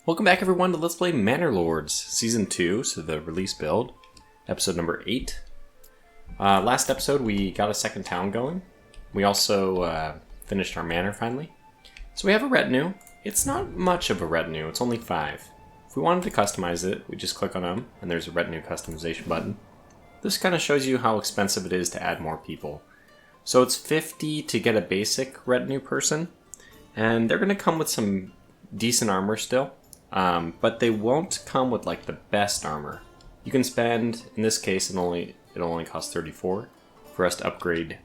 Welcome back everyone to Let's Play Manor Lords Season 2, so the release build, episode number 8. Last episode we got a second town going. We also finished our manor finally. So we have a retinue. It's not much of a retinue, it's only 5. If we wanted to customize it, we just click on them and there's a retinue customization button. This kind of shows you how expensive it is to add more people. So it's 50 to get a basic retinue person, and they're going to come with some decent armor still. But they won't come with like the best armor. You can spend, in this case, it'll only cost 34 for us to upgrade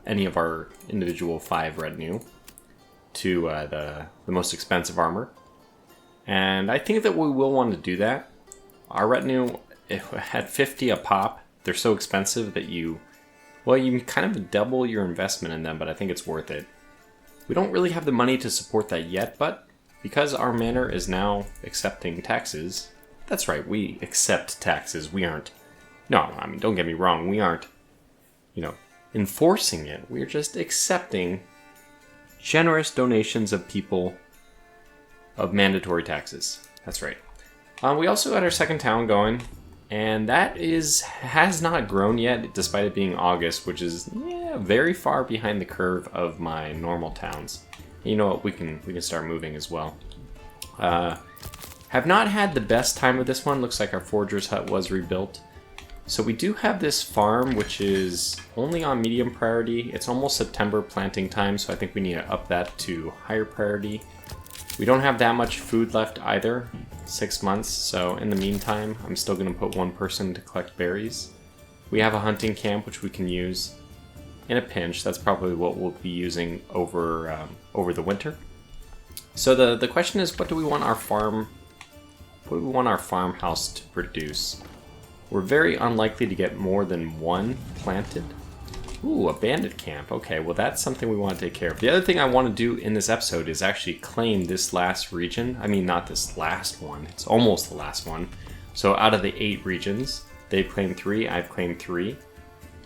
any of our individual 5 retinue to the most expensive armor. And I think that we will want to do that. Our retinue, at 50 a pop, they're so expensive that you kind of double your investment in them, but I think it's worth it. We don't really have the money to support that yet, but because our manor is now accepting taxes, that's right, we accept taxes, we aren't, no, I mean, don't get me wrong, we aren't, enforcing it, we're just accepting generous donations of people of mandatory taxes, that's right. We also got our second town going, and that has not grown yet, despite it being August, which is, very far behind the curve of my normal towns. You know what, we can start moving as well. Have not had the best time with this one. Looks like our forger's hut was rebuilt. So we do have this farm, which is only on medium priority. It's almost September planting time, so I think we need to up that to higher priority. We don't have that much food left either, 6 months, so in the meantime, I'm still going to put one person to collect berries. We have a hunting camp, which we can use in a pinch. That's probably what we'll be using over the winter. So the question is, what do we want our farmhouse to produce? We're very unlikely to get more than 1 planted. Ooh, a bandit camp. Okay, well that's something we want to take care of. The other thing I want to do in this episode is actually claim this last region. I mean, not this last one. It's almost the last one. So out of the 8 regions, they've claimed 3, I've claimed 3.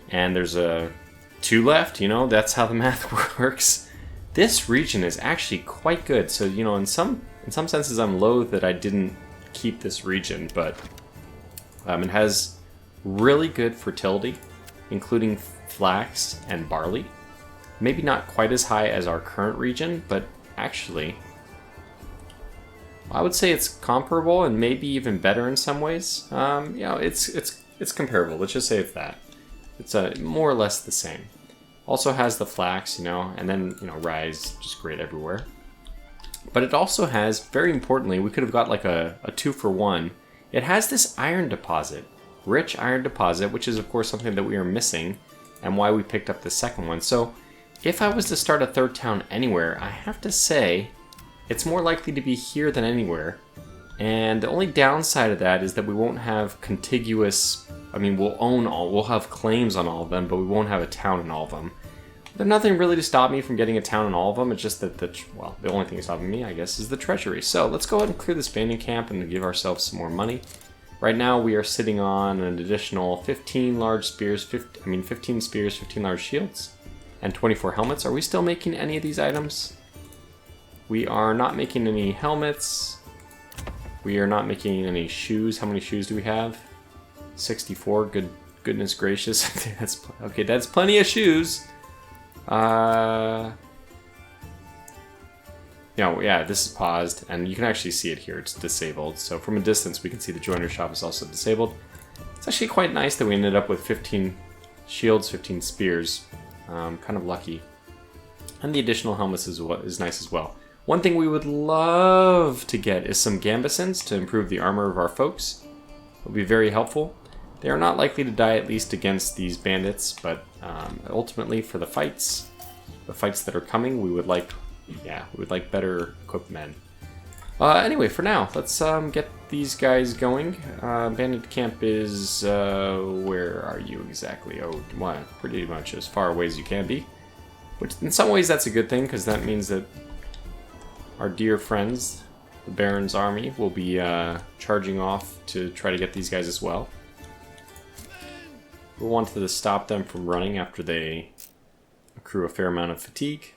And there's 2 left, that's how the math works. This region is actually quite good. So, in some senses I'm loath that I didn't keep this region, but it has really good fertility, including flax and barley. Maybe not quite as high as our current region, but actually I would say it's comparable and maybe even better in some ways. It's comparable. Let's just say it's that. It's more or less the same. Also has the flax, and then, rye, just great everywhere. But it also has, very importantly, we could have got like a 2-for-1. It has this iron deposit, rich iron deposit, which is of course something that we are missing and why we picked up the second one. So if I was to start a third town anywhere, I have to say it's more likely to be here than anywhere. And the only downside of that is that we won't have contiguous, we'll have claims on all of them, but we won't have a town in all of them. There's nothing really to stop me from getting a town in all of them. It's just that the only thing stopping me, I guess, is the treasury. So let's go ahead and clear this bandit camp and give ourselves some more money. Right now we are sitting on an additional 15 large spears, 15 spears, 15 large shields, and 24 helmets. Are we still making any of these items? We are not making any helmets. We are not making any shoes. How many shoes do we have? 64. Goodness gracious. That's plenty of shoes. This is paused, and you can actually see it here. It's disabled. So from a distance, we can see the joiner shop is also disabled. It's actually quite nice that we ended up with 15 shields, 15 spears. Kind of lucky. And the additional helmets is nice as well. One thing we would love to get is some gambesons to improve the armor of our folks. It will be very helpful. They are not likely to die, at least against these bandits, but ultimately for the fights that are coming, we would like better equipped men. Anyway, for now, let's get these guys going. Bandit camp is, where are you exactly? Oh, well, pretty much as far away as you can be. Which in some ways that's a good thing, because that means that our dear friends, the Baron's army, will be charging off to try to get these guys as well. We wanted to stop them from running after they accrue a fair amount of fatigue.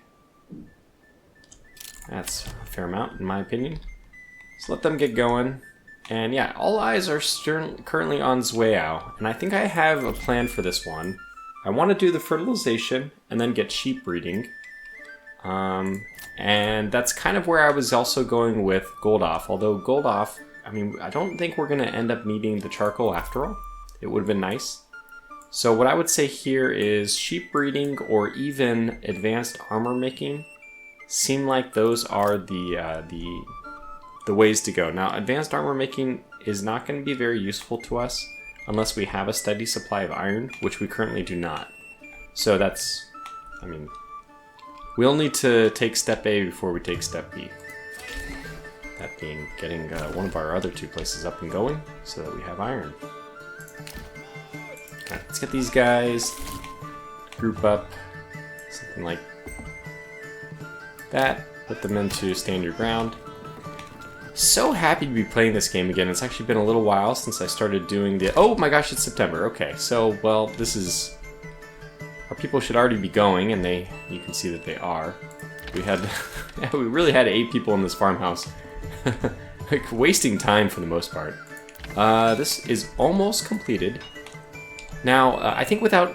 That's a fair amount, in my opinion. So let them get going. And yeah, all eyes are currently on Zweao, and I think I have a plan for this one. I want to do the fertilization and then get sheep breeding. And that's kind of where I was also going with Goldoff. Although Goldoff, I mean, I don't think we're going to end up needing the charcoal after all. It would have been nice. So what I would say here is sheep breeding or even advanced armor making seem like those are the ways to go. Now, advanced armor making is not going to be very useful to us unless we have a steady supply of iron, which we currently do not. So that's, I mean, we'll need to take step A before we take step B. That being getting one of our other 2 places up and going so that we have iron. Alright, let's get these guys, group up, something like that, put them into stand your ground. So happy to be playing this game again. It's actually been a little while since I started doing the... Oh my gosh, it's September. Okay, so, well, this is... Our people should already be going, and you can see that they are. We had... we really had 8 people in this farmhouse. Like, wasting time for the most part. This is almost completed. Now, I think without...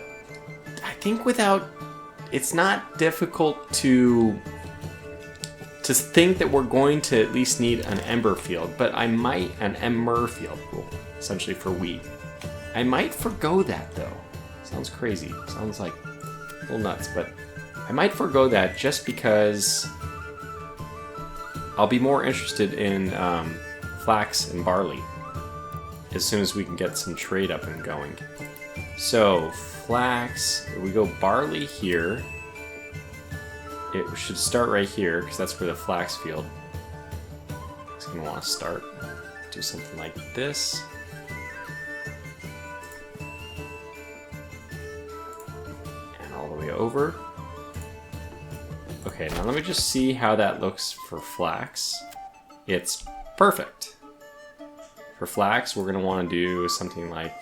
It's not difficult to think that we're going to at least need an ember field, but an emmer field, essentially for wheat. I might forgo that though. Sounds crazy. Sounds like a little nuts, but I might forgo that just because I'll be more interested in flax and barley as soon as we can get some trade up and going. So flax, we go barley here. It should start right here, because that's where the flax field is going to want to start. Do something like this. And all the way over. Okay, now let me just see how that looks for flax. It's perfect. For flax, we're going to want to do something like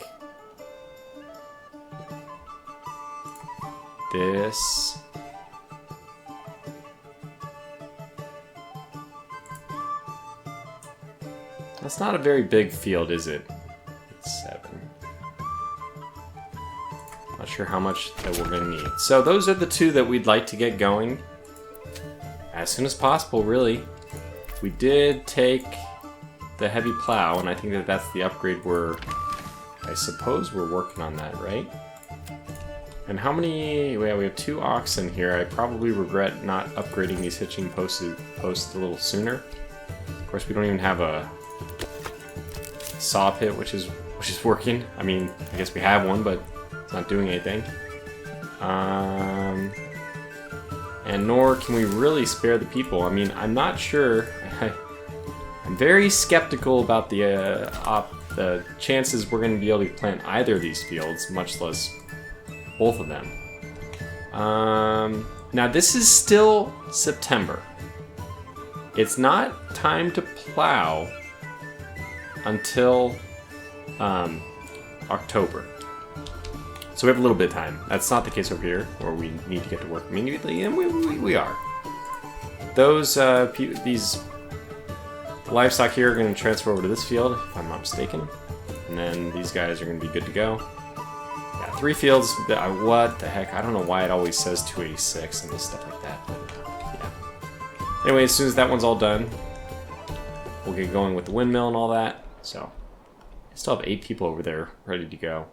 this. That's not a very big field, is it? It's 7. Not sure how much that we're going to need. So those are the 2 that we'd like to get going as soon as possible, really. We did take the heavy plow, and I think that that's the upgrade I suppose we're working on that, right? And how many... Yeah, we have 2 oxen here. I probably regret not upgrading these hitching posts a little sooner. Of course, we don't even have a saw pit, which is working. I mean, I guess we have one, but it's not doing anything. And nor can we really spare the people. I mean, I'm not sure. I'm very skeptical about the chances we're going to be able to plant either of these fields, much less both of them. Now this is still September. It's not time to plow until October. So we have a little bit of time. That's not the case over here, where we need to get to work immediately, and we are. Those these livestock here are going to transfer over to this field, if I'm not mistaken, and then these guys are going to be good to go. Yeah, 3 fields. What the heck? I don't know why it always says 286 and stuff like that. But yeah. Anyway, as soon as that one's all done, we'll get going with the windmill and all that. So, I still have 8 people over there ready to go.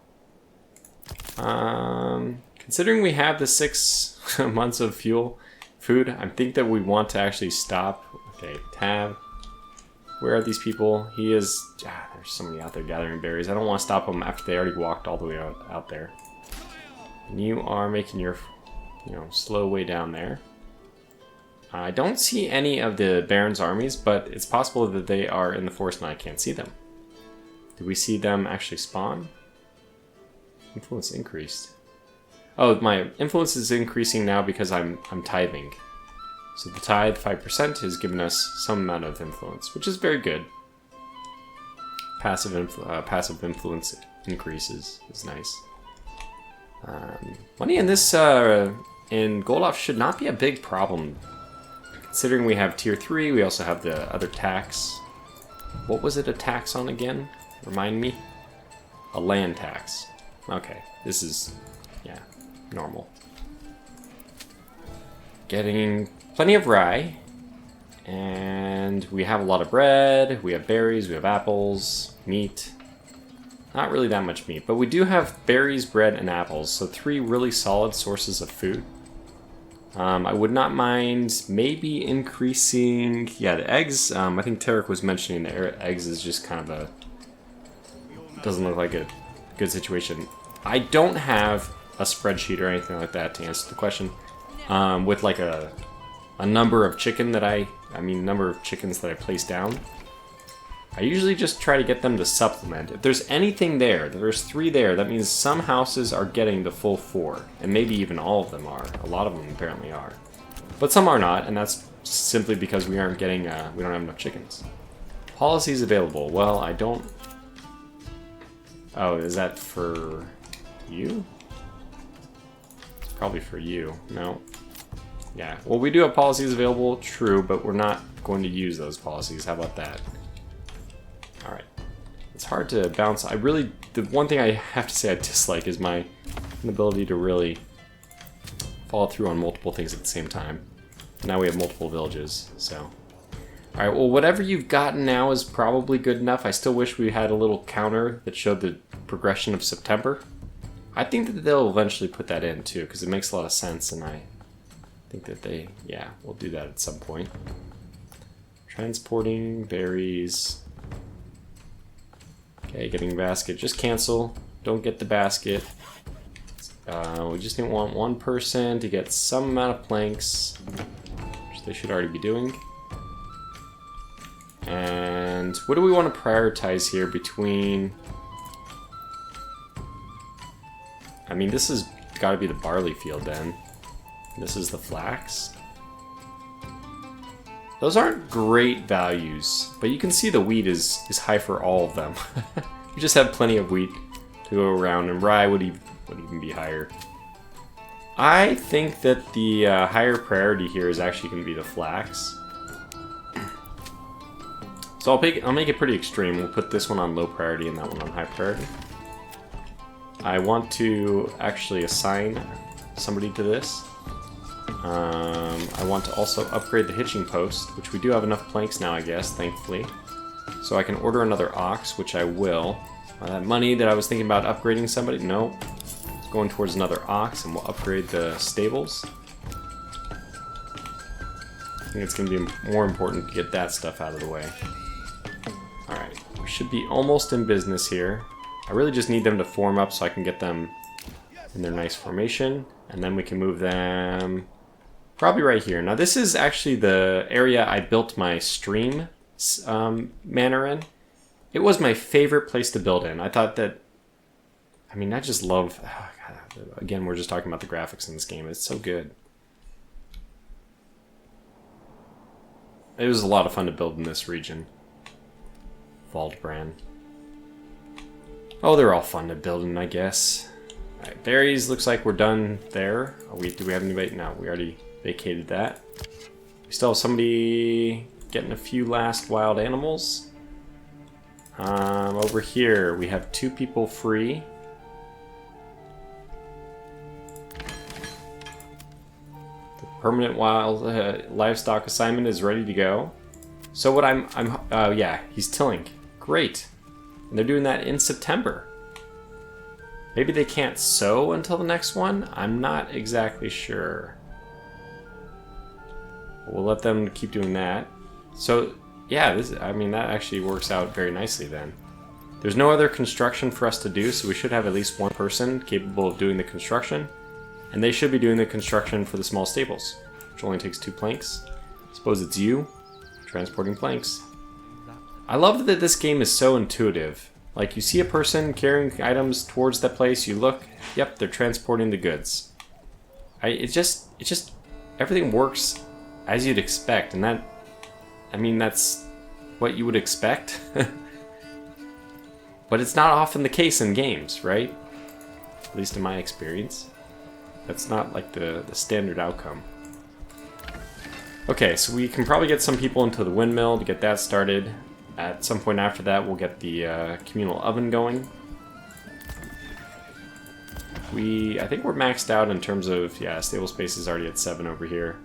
Considering we have the 6 months of food, I think that we want to actually stop. Okay, tab. Where are these people? He is... there's somebody out there gathering berries. I don't want to stop them after they already walked all the way out there. And you are making your, slow way down there. I don't see any of the Baron's armies, but it's possible that they are in the forest and I can't see them. Did we see them actually spawn? Influence increased. Oh, my influence is increasing now because I'm tithing. So the tithe 5% has given us some amount of influence, which is very good. Passive influence increases is nice. Money in this in Goldoff should not be a big problem. Considering we have tier 3, we also have the other tax. What was it a tax on again? Remind me? A land tax. Okay, this is, yeah, normal. Getting plenty of rye. And we have a lot of bread, we have berries, we have apples, meat. Not really that much meat, but we do have berries, bread, and apples, so 3 really solid sources of food. I would not mind maybe increasing, yeah, the eggs. I think Tarek was mentioning the eggs is just kind of a, doesn't look like a good situation. I don't have a spreadsheet or anything like that to answer the question. With like a number of chicken that number of chickens that I place down. I usually just try to get them to supplement. If there's anything there, there's 3 there, that means some houses are getting the full 4. And maybe even all of them are. A lot of them apparently are. But some are not, and that's simply because we aren't getting, we don't have enough chickens. Policies available. Well, I don't... Oh, is that for you? It's probably for you. No. Yeah, well, we do have policies available, true, but we're not going to use those policies. How about that? Alright. It's hard to bounce. The one thing I have to say I dislike is my inability to really follow through on multiple things at the same time. Now we have multiple villages, so. Alright, well, whatever you've gotten now is probably good enough. I still wish we had a little counter that showed the progression of September. I think that they'll eventually put that in, too, because it makes a lot of sense, and I think that they, yeah, we'll do that at some point. Transporting berries. Okay, getting a basket. Just cancel. Don't get the basket. We just want 1 person to get some amount of planks, which they should already be doing. And what do we want to prioritize here between... I mean, this has got to be the barley field then. This is the flax. Those aren't great values, but you can see the wheat is high for all of them. We just have plenty of wheat to go around, and rye would even be higher. I think that the higher priority here is actually going to be the flax. So I'll make it pretty extreme. We'll put this one on low priority and that one on high priority. I want to actually assign somebody to this. I want to also upgrade the hitching post, which we do have enough planks now, I guess, thankfully. So I can order another ox, which I will. That money that I was thinking about upgrading somebody, nope. It's going towards another ox, and we'll upgrade the stables. I think it's going to be more important to get that stuff out of the way. Alright, we should be almost in business here. I really just need them to form up so I can get them in their nice formation, and then we can move them probably right here. Now this is actually the area I built my stream manor in. It was my favorite place to build in. I thought that, I mean, I just love, oh God, again, we're just talking about the graphics in this game. It's so good. It was a lot of fun to build in this region. Waldbrand. Oh, they're all fun to build in, I guess. Alright, berries, looks like we're done there. Do we have anybody? No, we already vacated that. We still have somebody getting a few last wild animals. Over here, we have 2 people free. The permanent wild livestock assignment is ready to go. So what yeah, he's tilling. Great. And they're doing that in September. Maybe they can't sow until the next one? I'm not exactly sure. We'll let them keep doing that. So, yeah, I mean, that actually works out very nicely then. There's no other construction for us to do, so we should have at least 1 person capable of doing the construction. And they should be doing the construction for the small stables, which only takes 2 planks. Suppose it's you, transporting planks. I love that this game is so intuitive. Like, you see a person carrying items towards that place, you look, yep, they're transporting the goods. It just, everything works as you'd expect, and that, I mean, that's what you would expect. But it's not often the case in games, right? At least in my experience. That's not like the standard outcome. Okay, so we can probably get some people into the windmill to get that started. At some point after that, we'll get the communal oven going. I think we're maxed out in terms of, yeah, stable space is already at 7 over here.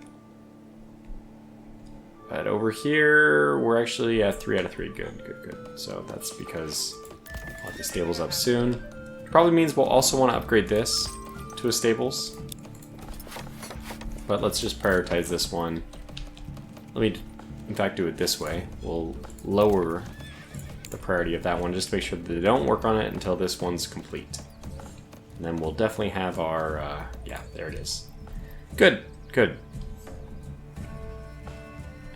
But over here, we're actually at 3 out of 3. Good. So that's because I'll have the stables up soon. Probably means we'll also want to upgrade this to a stables. But let's just prioritize this one. Let me, in fact, do it this way. We'll lower the priority of that one just to make sure that they don't work on it until this one's complete. And then we'll definitely have our, yeah, there it is. Good.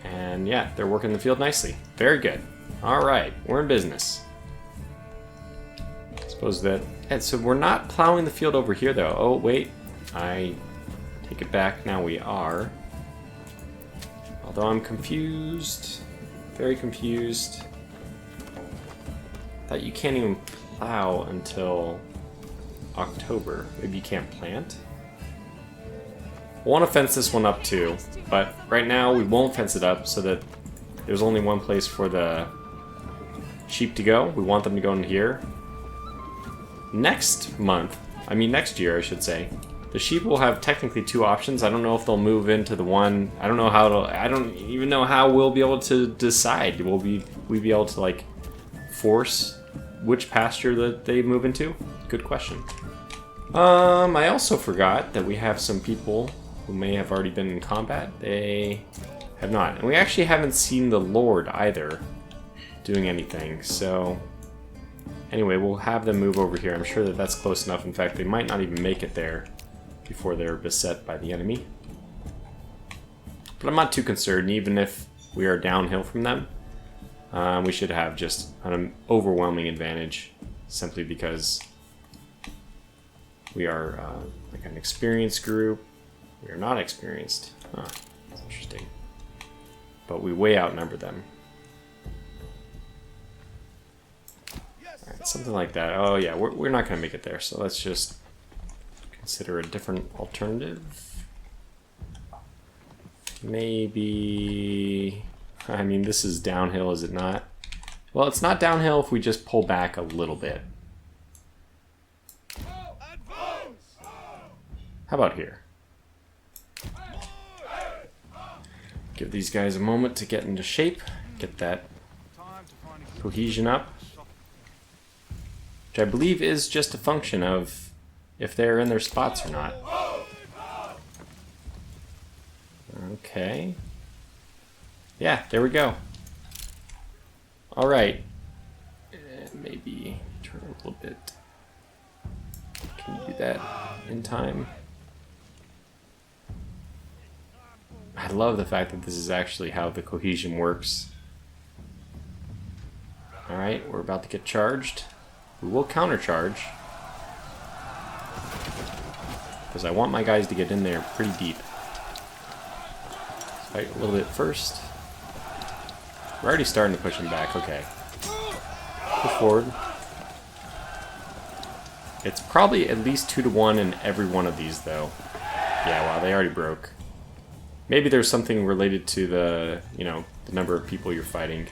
And yeah, they're working the field nicely. Very good. Alright, we're in business. Suppose that... And so we're not plowing the field over here though. Oh, wait. I take it back. Now we are. Although I'm confused. Very confused. Thought you can't even plow until October. Maybe you can't plant? I want to fence this one up too, but right now we won't fence it up so that there's only one place for the sheep to go. We want them to go in here. Next year I should say, the sheep will have technically 2 options. I don't know if they'll move into the one. I don't know how to. I don't even know how we'll be able to decide. Will we be able to like force which pasture that they move into? Good question. I also forgot that we have some people who may have already been in combat. They have not. And we actually haven't seen the Lord either doing anything. So anyway, we'll have them move over here. I'm sure that that's close enough. In fact, they might not even make it there before they're beset by the enemy. But I'm not too concerned. Even if we are downhill from them, we should have just an overwhelming advantage simply because we are like an experienced group. We are not experienced. Huh, that's interesting. But we way outnumber them. Alright, something like that. Oh yeah, we're not going to make it there, so let's just consider a different alternative. Maybe... I mean, this is downhill, is it not? Well, it's not downhill if we just pull back a little bit. How about here? Give these guys a moment to get into shape, get that cohesion up, which I believe is just a function of if they're in their spots or not. Okay. Yeah, there we go. Alright. Maybe turn a little bit. Can you do that in time? I love the fact that this is actually how the cohesion works. Alright, we're about to get charged. We will countercharge. Because I want my guys to get in there pretty deep. Fight a little bit first. We're already starting to push them back, okay. Push forward. It's probably at least 2-to-1 in every one of these, though. Yeah, wow, they already broke. Maybe there's something related to the, you know, the number of people you're fighting.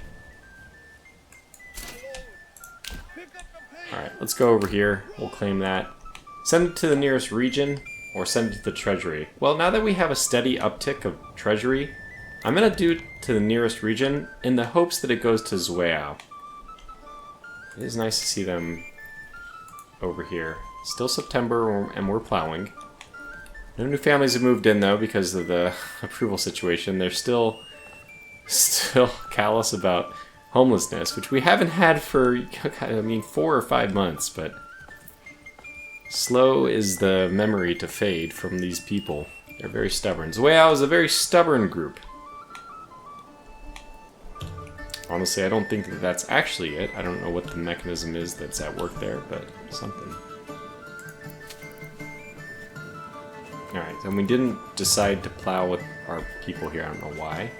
Alright, let's go over here. We'll claim that. Send it to the nearest region, or send it to the treasury. Well, now that we have a steady uptick of treasury, I'm going to do it to the nearest region in the hopes that it goes to Zueao. It is nice to see them over here. Still September, and we're plowing. No new families have moved in, though, because of the approval situation. They're still callous about homelessness, which we haven't had for, I mean, 4 or 5 months, but slow is the memory to fade from these people. They're very stubborn. Zueao is a very stubborn group. Honestly, I don't think that that's actually it. I don't know what the mechanism is that's at work there, but something. Alright, and we didn't decide to plow with our people here. I don't know why.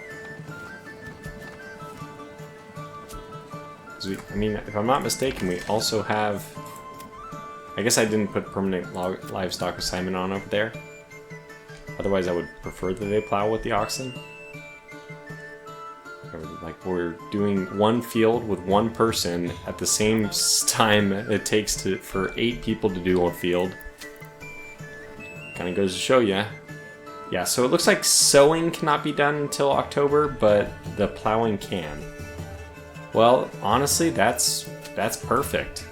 I mean, if I'm not mistaken, we also have... I guess I didn't put permanent livestock assignment on over there. Otherwise, I would prefer that they plow with the oxen. Or like we're doing one field with one person at the same time it takes for 8 people to do a field. Kind of goes to show you. Yeah, so it looks like sowing cannot be done until October, but the plowing can. Well, honestly, that's perfect.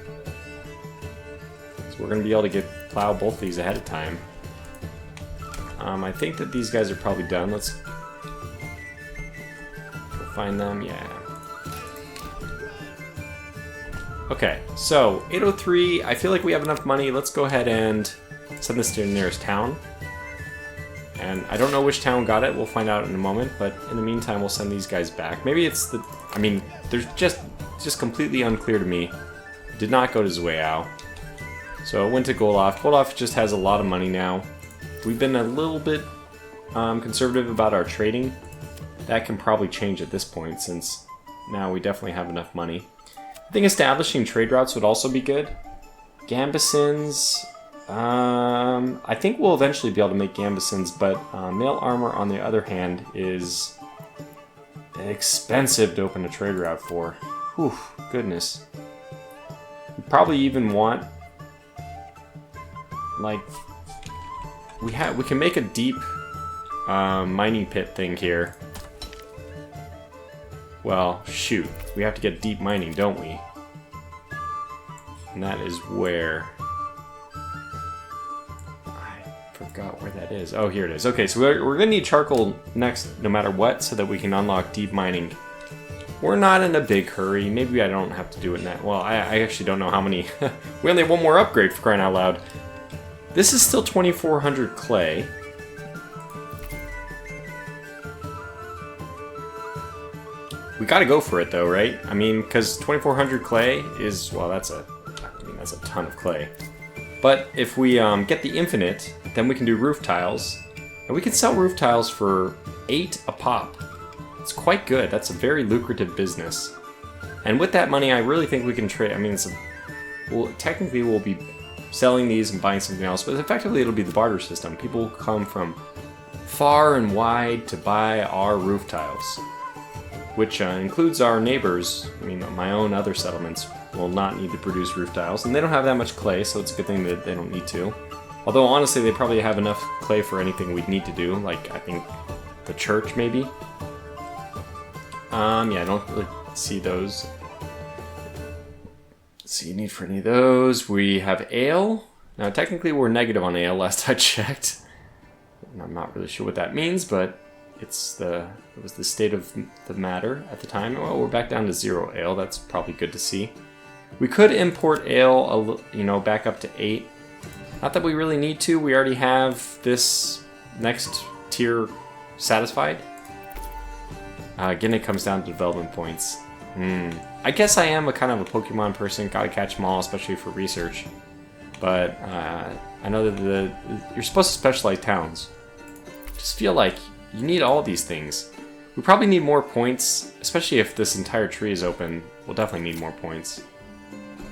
So we're going to be able to plow both these ahead of time. I think that these guys are probably done. Let's go find them. Yeah. Okay, so 803. I feel like we have enough money. Let's go ahead and send this to the nearest town. And I don't know which town got it. We'll find out in a moment. But in the meantime, we'll send these guys back. Maybe it's the... I mean, there's just completely unclear to me. Did not go to Zweao. So it went to Golov. Golov just has a lot of money now. We've been a little bit conservative about our trading. That can probably change at this point, since now we definitely have enough money. I think establishing trade routes would also be good. Gambesons... I think we'll eventually be able to make Gambesons, but mail armor, on the other hand, is expensive to open a trade route for. Whew, goodness. We probably even want... like... We can make a deep mining pit thing here. Well, shoot. We have to get deep mining, don't we? And that is where... I forgot where that is. Oh, here it is. Okay, so we're going to need charcoal next, no matter what, so that we can unlock deep mining. We're not in a big hurry. Maybe I don't have to do it now. Well, I actually don't know how many... We only have one more upgrade, for crying out loud. This is still 2,400 clay. We gotta go for it though, right? I mean, because 2,400 clay is, well, that's a ton of clay. But if we get the infinite, then we can do roof tiles. And we can sell roof tiles for 8 a pop. It's quite good. That's a very lucrative business. And with that money, I really think we can trade. I mean, technically we'll be selling these and buying something else, but effectively it'll be the barter system. People will come from far and wide to buy our roof tiles, which includes our neighbors. I mean, my own other settlements will not need to produce roof tiles, and they don't have that much clay, so it's a good thing that they don't need to. Although, honestly, they probably have enough clay for anything we'd need to do, like, I think, the church, maybe? Yeah, I don't really see those. See a need for any of those. We have ale. Now, technically, we're negative on ale, last I checked. And I'm not really sure what that means, but it was the state of the matter at the time. Well, we're back down to 0 ale. That's probably good to see. We could import ale, back up to 8. Not that we really need to. We already have this next tier satisfied. Again, it comes down to development points. I guess I am a kind of a Pokemon person. Gotta catch them all, especially for research. But I know that you're supposed to specialize towns. Just feel like you need all these things. We probably need more points, especially if this entire tree is open. We'll definitely need more points.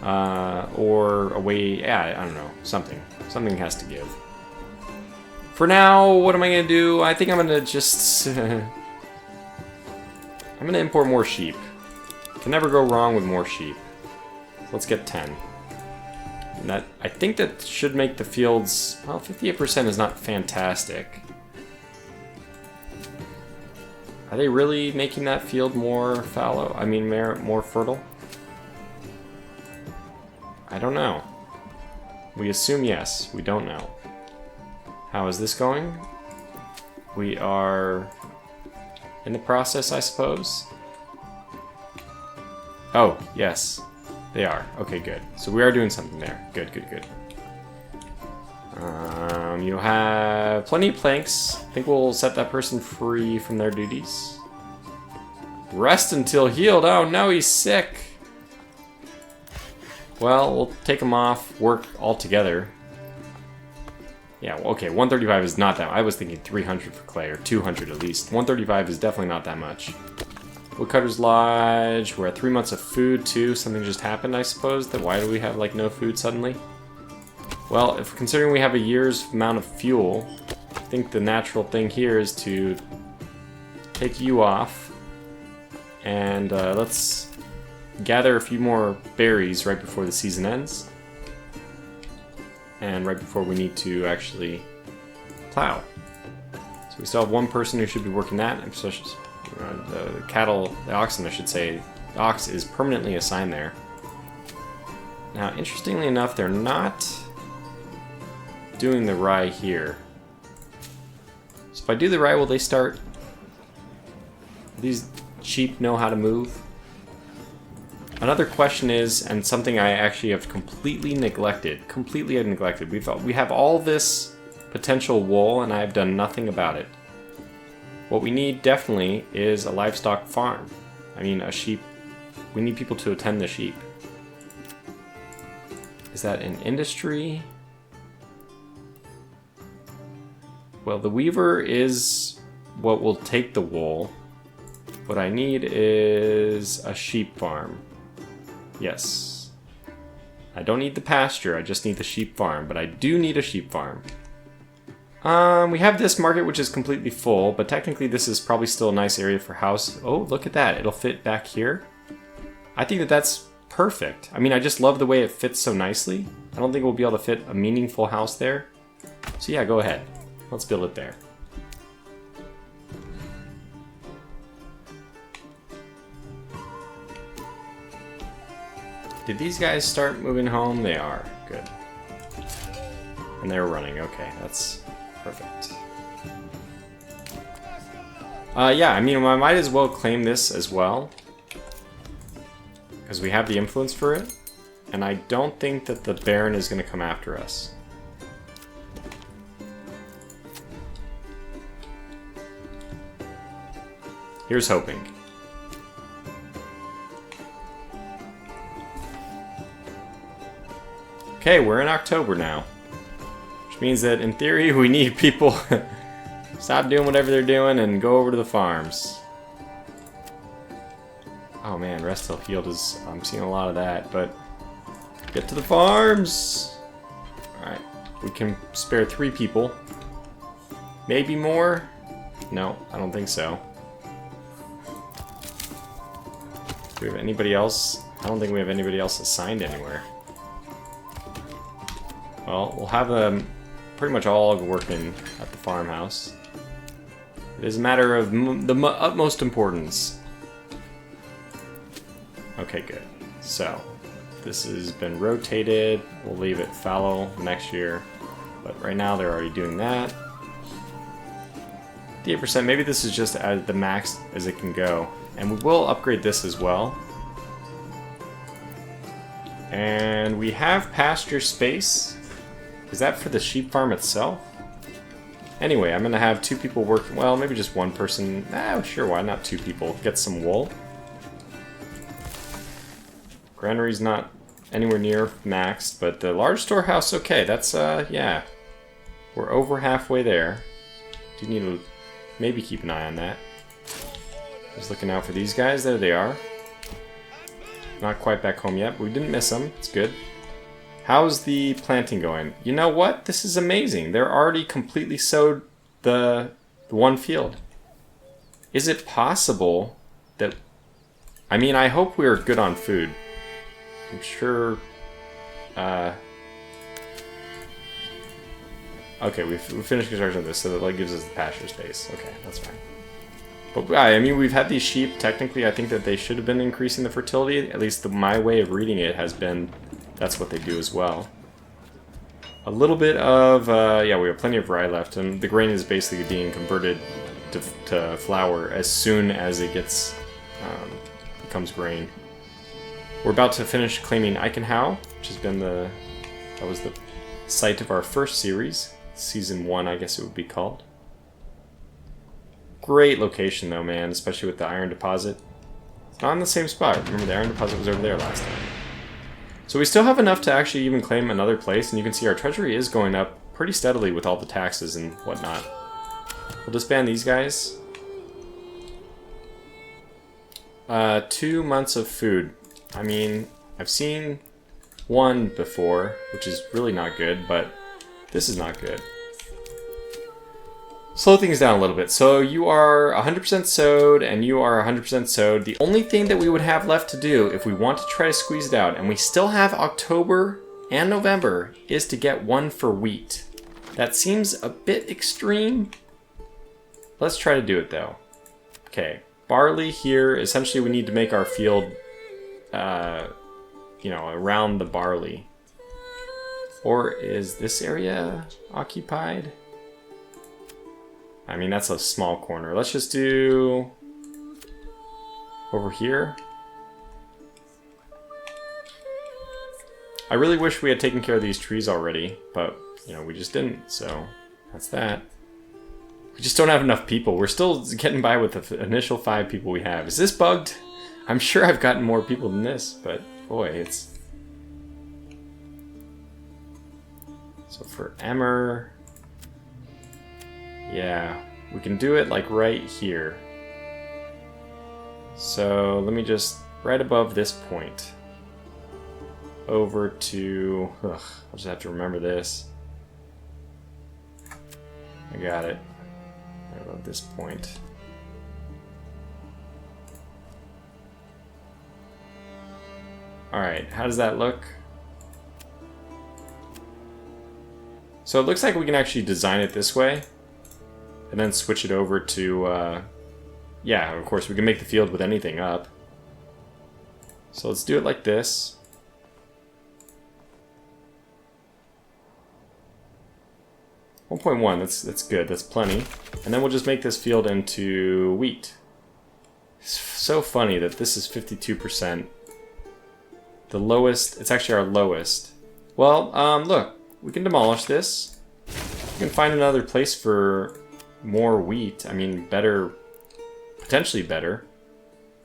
Or a way, yeah, I don't know, something. Something has to give. For now, what am I going to do? I think I'm going to just... I'm going to import more sheep. Can never go wrong with more sheep. Let's get 10. And that, I think that should make the fields... Well, 58% is not fantastic. Are they really making that field more fallow? I mean, more fertile? I don't know. We assume yes. We don't know. How is this going? We are in the process, I suppose. Oh, yes. They are. Okay, good. So we are doing something there. Good, good, good. You'll have plenty of planks. I think we'll set that person free from their duties. Rest until healed. Oh, no, he's sick. Well, we'll take him off, work all together. Yeah, well, okay, 135 is not that. I was thinking 300 for clay, or 200 at least. 135 is definitely not that much. Woodcutter's Lodge. We're at 3 months of food, too. Something just happened, I suppose. Why do we have, like, no food suddenly? Well, if considering we have a year's amount of fuel, I think the natural thing here is to take you off And let's gather a few more berries right before the season ends. And right before we need to actually plow. So we still have one person who should be working that. Especially the cattle, the oxen I should say. The ox is permanently assigned there. Now interestingly enough, they're not doing the rye here. So if I do the rye, will they start... These sheep know how to move? Another question is, and something I actually have completely neglected. We have all this potential wool, and I have done nothing about it. What we need definitely is a livestock farm. I mean, a sheep. We need people to attend the sheep. Is that an industry? Well, the weaver is what will take the wool. What I need is a sheep farm. Yes. I don't need the pasture, I just need the sheep farm, but I do need a sheep farm. We have this market which is completely full, but technically this is probably still a nice area for house. Oh, look at that, it'll fit back here. I think that that's perfect. I mean, I just love the way it fits so nicely. I don't think we'll be able to fit a meaningful house there. So yeah, go ahead. Let's build it there. Did these guys start moving home? They are. Good. And they're running. Okay, that's perfect. Yeah, I mean, I might as well claim this as well. Because we have the influence for it. And I don't think that the Baron is going to come after us. Here's hoping. Okay, we're in October now. Which means that, in theory, we need people stop doing whatever they're doing and go over to the farms. Oh man, Rest Till Healed is... I'm seeing a lot of that, but... Get to the farms! Alright, we can spare 3 people. Maybe more? No, I don't think so. Do we have anybody else? I don't think we have anybody else assigned anywhere. Well, we'll have them pretty much all working at the farmhouse. It is a matter of the utmost importance. Okay, good. So, this has been rotated. We'll leave it fallow next year. But right now they're already doing that. 8%, maybe this is just at the max as it can go. And we will upgrade this as well. And we have pasture space. Is that for the sheep farm itself? Anyway, I'm gonna have 2 people working. Well, maybe just 1 person. Sure, why not 2 people? Get some wool. Granary's not anywhere near maxed, but the large storehouse, okay, that's, yeah. We're over halfway there. Do need to maybe keep an eye on that. Just looking out for these guys. There they are. Not quite back home yet, but we didn't miss them. It's good. How's the planting going? You know what? This is amazing. They're already completely sowed the one field. Is it possible that... I mean, I hope we're good on food. I'm sure... Okay, we finished construction of this, so that like, gives us the pasture space. Okay, that's fine. But I mean, we've had these sheep. Technically, I think that they should have been increasing the fertility. At least my way of reading it has been... That's what they do as well. A little bit of, yeah, we have plenty of rye left, and the grain is basically being converted to flour as soon as it gets, becomes grain. We're about to finish claiming Eichenhau, which has been that was the site of our first series. Season 1, I guess it would be called. Great location though, man, especially with the iron deposit. It's not in the same spot. Remember, the iron deposit was over there last time. So we still have enough to actually even claim another place, and you can see our treasury is going up pretty steadily with all the taxes and whatnot. We'll disband these guys. 2 months of food. I mean, I've seen 1 before, which is really not good, but this is not good. slow things down a little bit. So you are 100% sowed and you are 100% sowed. The only thing that we would have left to do if we want to try to squeeze it out, and we still have October and November, is to get one for wheat. That seems a bit extreme. Let's try to do it though. Okay, barley here. Essentially we need to make our field, you know, around the barley. Or is this area occupied? I mean, that's a small corner. Let's just do over here. I really wish we had taken care of these trees already, but, you know, we just didn't, so that's that. We just don't have enough people. We're still getting by with the initial 5 people we have. Is this bugged? I'm sure I've gotten more people than this, but boy, it's... So for Emmer... Yeah, we can do it like right here. So let me just, right above this point, over to, I'll just have to remember this. I got it. Right above this point. Alright, how does that look? So it looks like we can actually design it this way. And then switch it over to, yeah, of course, we can make the field with anything up. So let's do it like this. .1, that's good, that's plenty. And then we'll just make this field into wheat. It's so funny that this is 52%. The lowest, it's actually our lowest. Well, look, we can demolish this. We can find another place for more wheat. I mean, better, potentially better.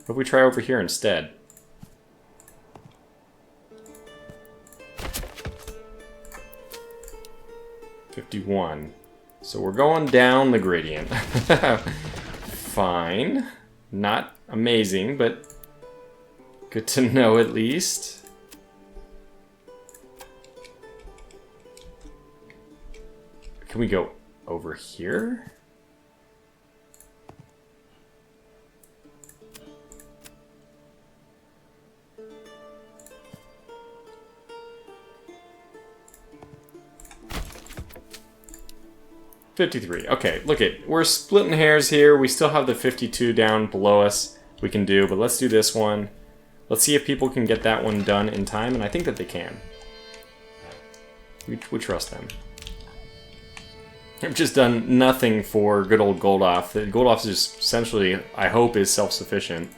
What if we try over here instead? $51. So we're going down the gradient. Fine. Not amazing, but good to know at least. Can we go over here? $53. Okay, look it. We're splitting hairs here. We still have the 52 down below us we can do, but let's do this one. Let's see if people can get that one done in time, and I think that they can. We trust them. I've just done nothing for good old Goldoff. The Goldoff is just essentially, I hope, is self-sufficient.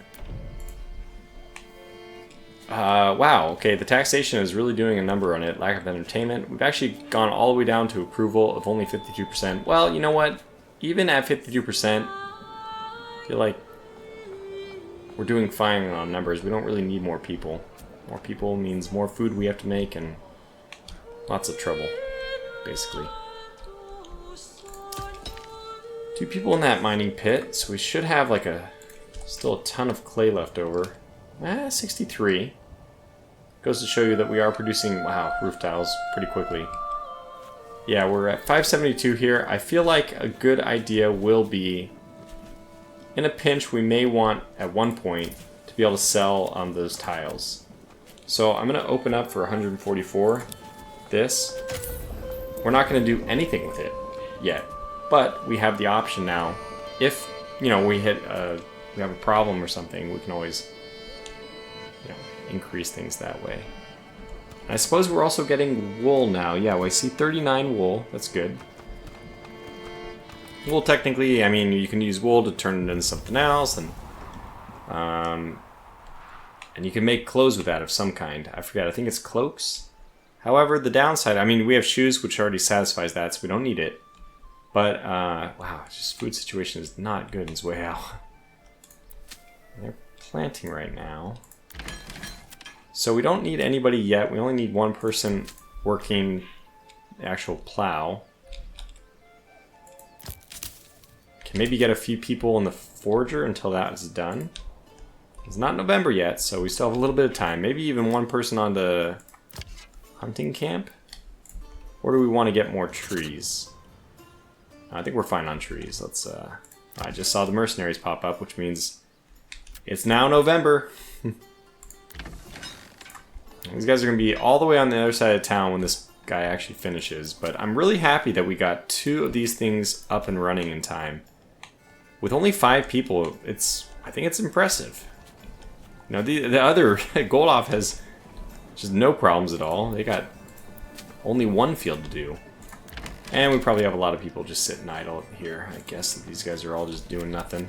Wow, okay, the taxation is really doing a number on it. Lack of entertainment. We've actually gone all the way down to approval of only 52%. Well, you know what? Even at 52%, I feel like we're doing fine on numbers. We don't really need more people. More people means more food we have to make and lots of trouble, basically. 2 people in that mining pit, so we should have like still a ton of clay left over. 63. Goes to show you that we are producing, wow, roof tiles pretty quickly. Yeah, we're at 572 here. I feel like a good idea will be, in a pinch, we may want, at one point, to be able to sell those tiles. So I'm going to open up for 144 this. We're not going to do anything with it yet, but we have the option now. If, you know, we have a problem or something, we can always, you know, increase things that way. And I suppose we're also getting wool now. Yeah, well, I see 39 wool. That's good. Wool, technically, I mean, you can use wool to turn it into something else, and you can make clothes with that of some kind. I forget, I think it's cloaks. However, the downside, I mean, we have shoes, which already satisfies that, so we don't need it. But, wow, just food situation is not good in this way out. They're planting right now. So we don't need anybody yet. We only need one person working the actual plow. Can maybe get a few people in the forger until that is done. It's not November yet, so we still have a little bit of time. Maybe even one person on the hunting camp? Or do we want to get more trees? I think we're fine on trees. Let's, I just saw the mercenaries pop up, which means it's now November. These guys are going to be all the way on the other side of town when this guy actually finishes. But I'm really happy that we got 2 of these things up and running in time. With only 5 people, I think it's impressive. You know, the other, Goldoff has just no problems at all. They got only 1 field to do. And we probably have a lot of people just sitting idle here. I guess that these guys are all just doing nothing.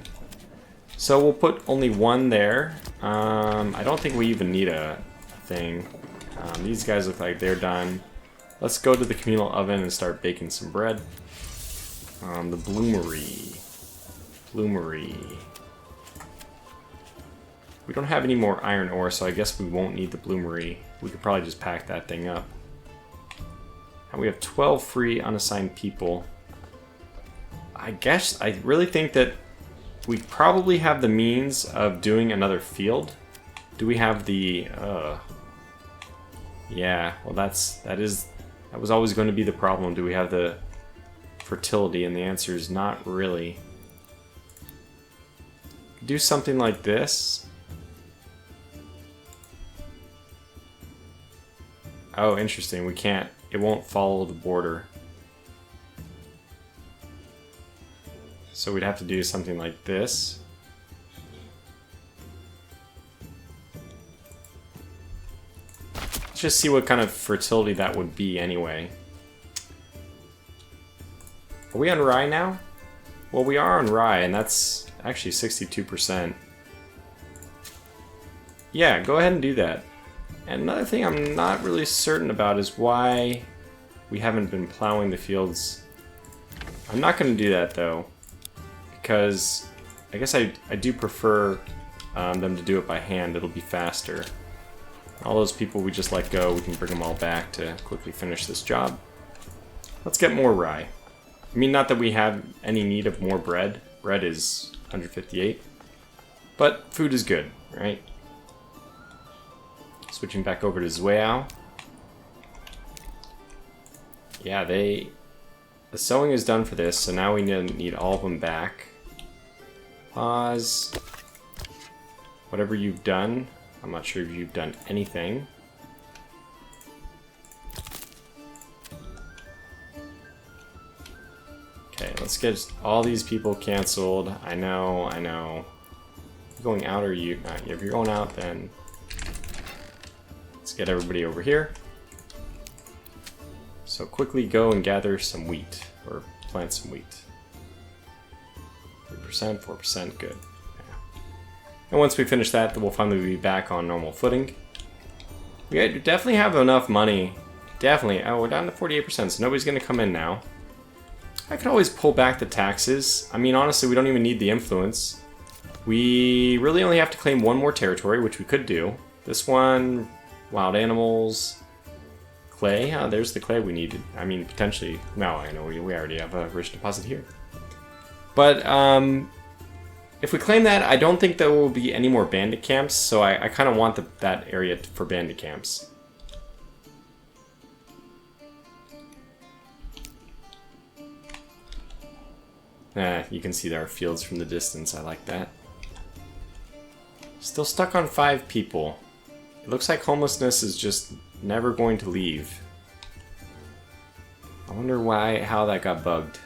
So we'll put only 1 there. I don't think we even need a thing. These guys look like they're done. Let's go to the communal oven and start baking some bread. The bloomery. We don't have any more iron ore, so I guess we won't need the bloomery. We could probably just pack that thing up. And we have 12 free unassigned people. I really think that we probably have the means of doing another field. Do we have the, yeah, well that was always going to be the problem. Do we have the fertility? And the answer is not really. Do something like this. Oh, interesting. We can't. It won't follow the border. So we'd have to do something like this. Let's just see what kind of fertility that would be anyway. Are we on rye now? Well, we are on rye, and that's actually 62%. Yeah, go ahead and do that. And another thing I'm not really certain about is why we haven't been plowing the fields. I'm not going to do that though, because I guess I do prefer them to do it by hand. It'll be faster. All those people we just let go, we can bring them all back to quickly finish this job. Let's get more rye. I mean, not that we have any need of more bread. Bread is 158. But food is good, right? Switching back over to Zhuao. Yeah, the sewing is done for this, so now we need all of them back. Pause. Whatever you've done. I'm not sure if you've done anything. Okay, let's get all these people canceled. I know. You going out, or you? If you're going out, then let's get everybody over here. So quickly go and gather some wheat, or plant some wheat. 3%, 4%, good. Yeah. And once we finish that, then we'll finally be back on normal footing. We definitely have enough money. Definitely. Oh, we're down to 48%, so nobody's going to come in now. I could always pull back the taxes. I mean, honestly, we don't even need the influence. We really only have to claim 1 more territory, which we could do. This one, wild animals, clay. Oh, there's the clay we needed. I mean, potentially. No, I know we already have a rich deposit here. But if we claim that, I don't think there will be any more bandit camps. So I kind of want that area for bandit camps. You can see our fields from the distance. I like that. Still stuck on 5 people. It looks like homelessness is just never going to leave. I wonder how that got bugged.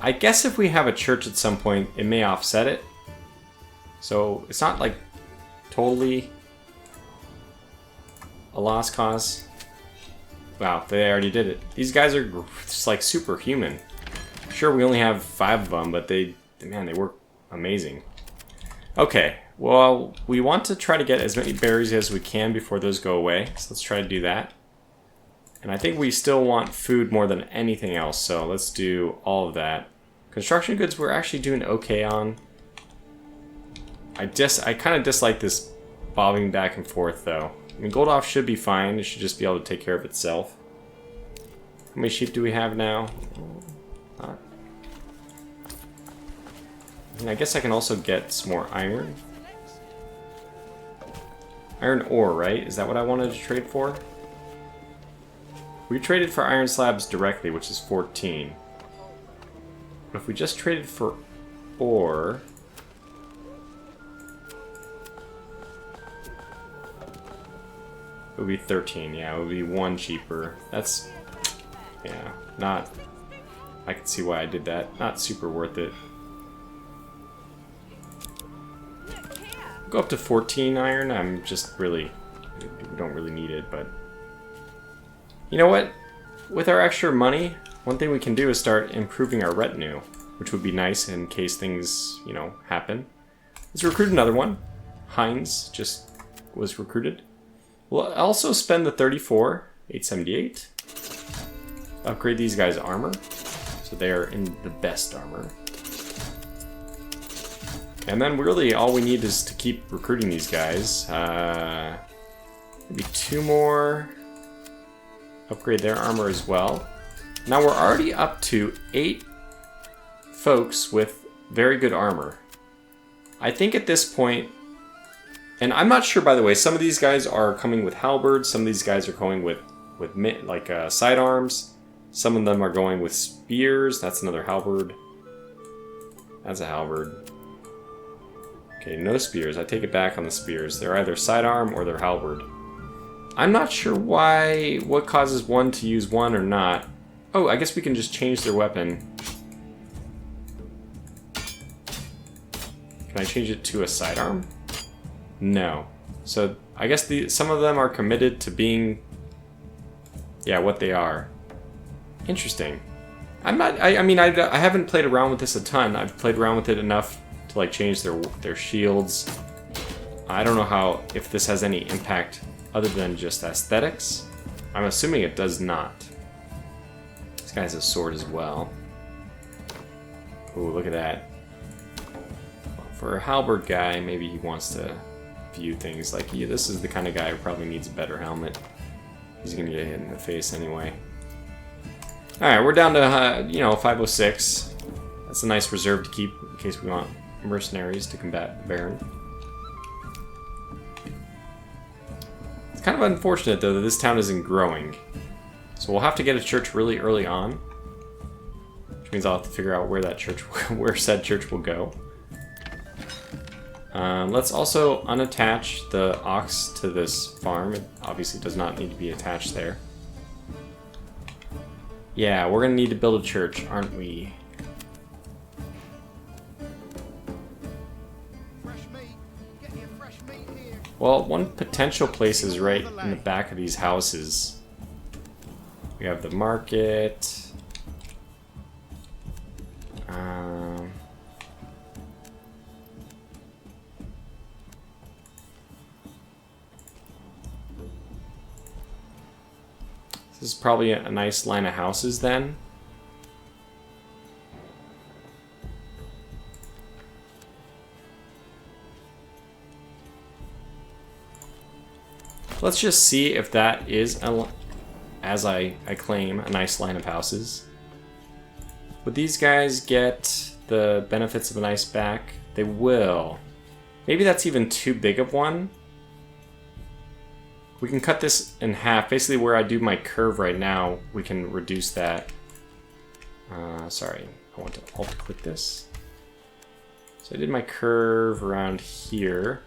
I guess if we have a church at some point, it may offset it. So it's not like totally a lost cause. Wow, they already did it. These guys are just like superhuman. Sure, we only have 5 of them, but they work amazing. Okay, well, we want to try to get as many berries as we can before those go away. So let's try to do that. And I think we still want food more than anything else, so let's do all of that. Construction goods we're actually doing okay on. I kind of dislike this bobbing back and forth, though. I mean, Goldoff should be fine. It should just be able to take care of itself. How many sheep do we have now? I guess I can also get some more iron. Iron ore, right? Is that what I wanted to trade for? We traded for iron slabs directly, which is 14. But if we just traded for ore... it would be 13, yeah, it would be 1 cheaper. That's... yeah, not... I can see why I did that. Not super worth it. Go up to 14 iron, I'm just really... we don't really need it, but... you know what? With our extra money, one thing we can do is start improving our retinue, which would be nice in case things, you know, happen. Let's recruit another one. Heinz just was recruited. We'll also spend the 34, 878. Upgrade these guys' armor, so they are in the best armor. And then really all we need is to keep recruiting these guys. Maybe 2 more. Upgrade their armor as well. Now we're already up to 8 folks with very good armor. I think at this point, and I'm not sure by the way, some of these guys are coming with halberds, some of these guys are going with like sidearms, some of them are going with spears. That's another halberd. That's a halberd. Okay, no spears. I take it back on the spears. They're either sidearm or they're halberd. I'm not sure what causes one to use one or not. Oh, I guess we can just change their weapon. Can I change it to a sidearm? No. So I guess some of them are committed to being, yeah, what they are. Interesting. I mean, I haven't played around with this a ton. I've played around with it enough to like change their shields. I don't know if this has any impact other than just aesthetics. I'm assuming it does not. This guy has a sword as well. Ooh, look at that. For a halberd guy, maybe he wants to view things like, yeah, this is the kind of guy who probably needs a better helmet. He's gonna get hit in the face anyway. Alright, we're down to, you know, 506. That's a nice reserve to keep in case we want mercenaries to combat the Baron. It's kind of unfortunate, though, that this town isn't growing. So we'll have to get a church really early on. Which means I'll have to figure out where that church, where said church will go. Let's also unattach the ox to this farm. It obviously does not need to be attached there. Yeah, we're gonna need to build a church, aren't we? Well, one potential place is right in the back of these houses. We have the market. This is probably a nice line of houses then. Let's just see if that is, as I claim, a nice line of houses. Would these guys get the benefits of a nice back? They will. Maybe that's even too big of one. We can cut this in half. Basically where I do my curve right now, we can reduce that. Sorry, I want to alt-click this. So I did my curve around here.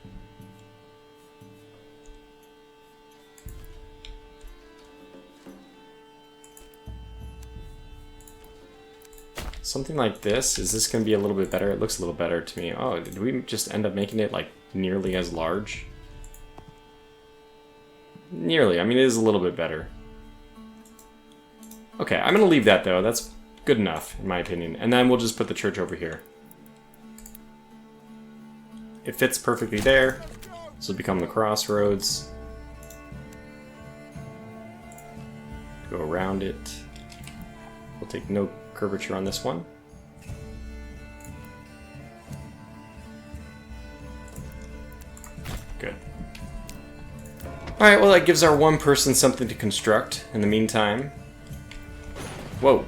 Something like this. Is this going to be a little bit better? It looks a little better to me. Oh, did we just end up making it like nearly as large? Nearly. I mean, it is a little bit better. Okay, I'm going to leave that though. That's good enough, in my opinion. And then we'll just put the church over here. It fits perfectly there. This will become the crossroads. Go around it. We'll take no curvature on this one. Good. Alright, well that gives our one person something to construct in the meantime. Whoa.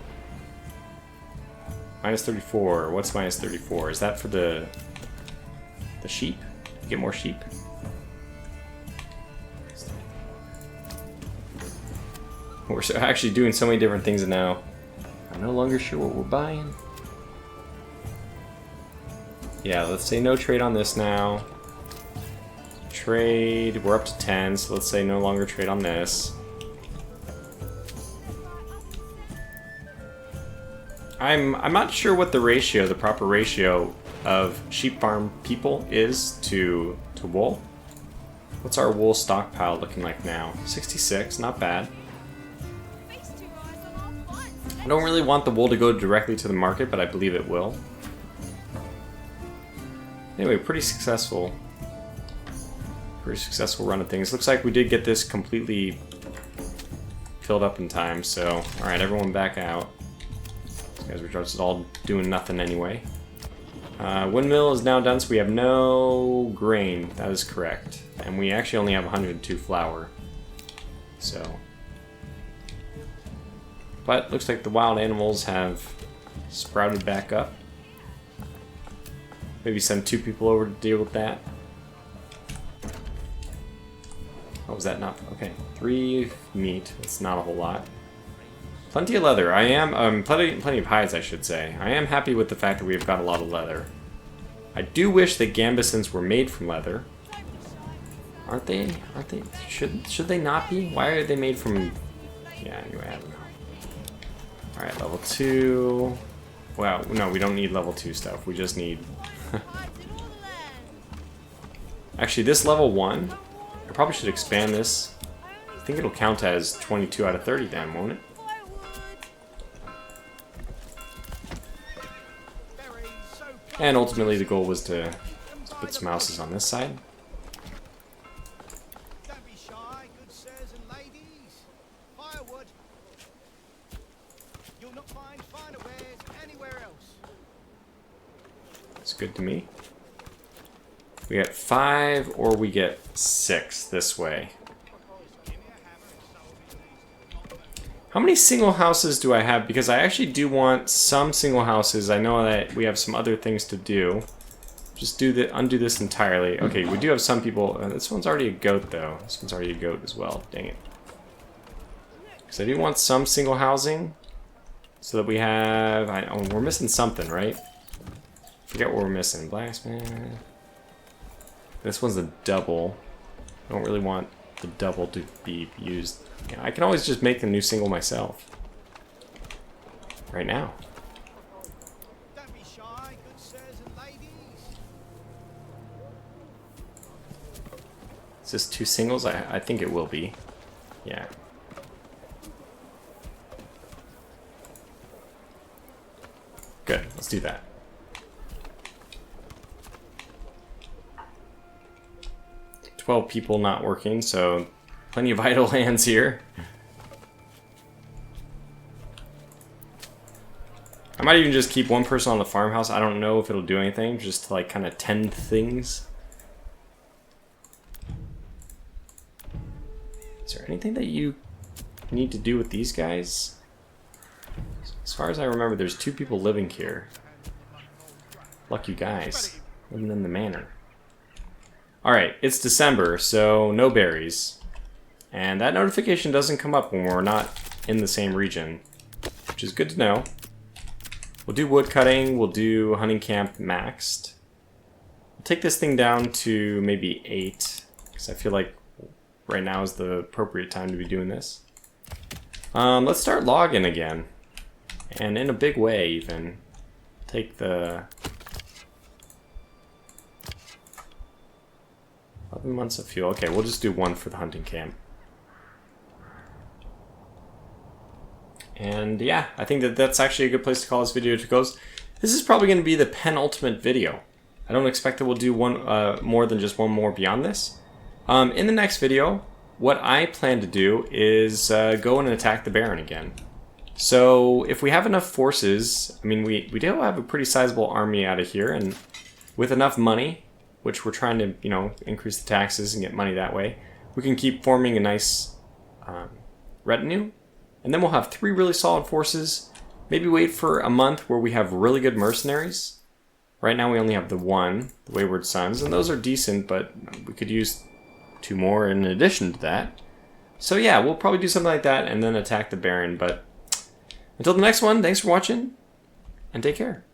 Minus 34. What's minus 34? Is that for the sheep? You get more sheep? We're actually doing so many different things now. I'm no longer sure what we're buying. Yeah, let's say no trade on this now. Trade, we're up to 10, so let's say no longer trade on this. I'm not sure what the ratio, the proper ratio of sheep farm people is to wool. What's our wool stockpile looking like now? 66, not bad. I don't really want the wool to go directly to the market, but I believe it will. Anyway, pretty successful run of things. Looks like we did get this completely filled up in time, so alright, everyone back out. These guys were just all doing nothing anyway. Windmill is now done, so we have no grain. That is correct. And we actually only have 102 flour. So. But looks like the wild animals have sprouted back up. Maybe send 2 people over to deal with that. Oh, was that not? Okay, 3 meat. That's not a whole lot. Plenty of leather. I am plenty of hides, I should say. I am happy with the fact that we've got a lot of leather. I do wish that gambesons were made from leather. Aren't they? Aren't they? Should they not be? Why are they made from? Yeah. Anyway, I don't know. All right, level 2. Wow. No, we don't need level 2 stuff. We just need. Actually, this level 1. I probably should expand this. I think it'll count as 22 out of 30 then, won't it? And ultimately the goal was to put some houses on this side. Don't be shy, good sirs and ladies. Firewood. You'll not find finer wares anywhere else. It's good to me. We get 5 or we get 6 this way. How many single houses do I have? Because I actually do want some single houses. I know that we have some other things to do. Just undo this entirely. Okay, we do have some people. This one's already a goat, though. This one's already a goat as well. Dang it. Because I do want some single housing. So that we have... oh, we're missing something, right? Forget what we're missing. Blacksmith. This one's a double. I don't really want the double to be used. Yeah, I can always just make the new single myself. Right now. Don't be shy, good sirs and ladies. Is this 2 singles? I think it will be. Yeah. Good, let's do that. $12 people not working, so plenty of idle hands here. I might even just keep one person on the farmhouse. I don't know if it'll do anything, just to like kind of tend things. Is there anything that you need to do with these guys? As far as I remember, there's 2 people living here. Lucky guys, living in the manor. Alright, it's December, so no berries. And that notification doesn't come up when we're not in the same region, which is good to know. We'll do wood cutting, we'll do hunting camp maxed. We'll take this thing down to maybe 8, because I feel like right now is the appropriate time to be doing this. Let's start logging again. And in a big way, even. Take the... 11 months of fuel. Okay, we'll just do 1 for the hunting camp. And yeah, I think that that's actually a good place to call this video to close. This is probably going to be the penultimate video. I don't expect that we'll do one more than just one more beyond this. In the next video, what I plan to do is go and attack the Baron again. So if we have enough forces, I mean, we do have a pretty sizable army out of here, and with enough money, which we're trying to, you know, increase the taxes and get money that way, we can keep forming a nice retinue. And then we'll have 3 really solid forces. Maybe wait for a month where we have really good mercenaries. Right now we only have the 1, the Wayward Sons, and those are decent, but we could use 2 more in addition to that. So yeah, we'll probably do something like that and then attack the Baron. But until the next one, thanks for watching and take care.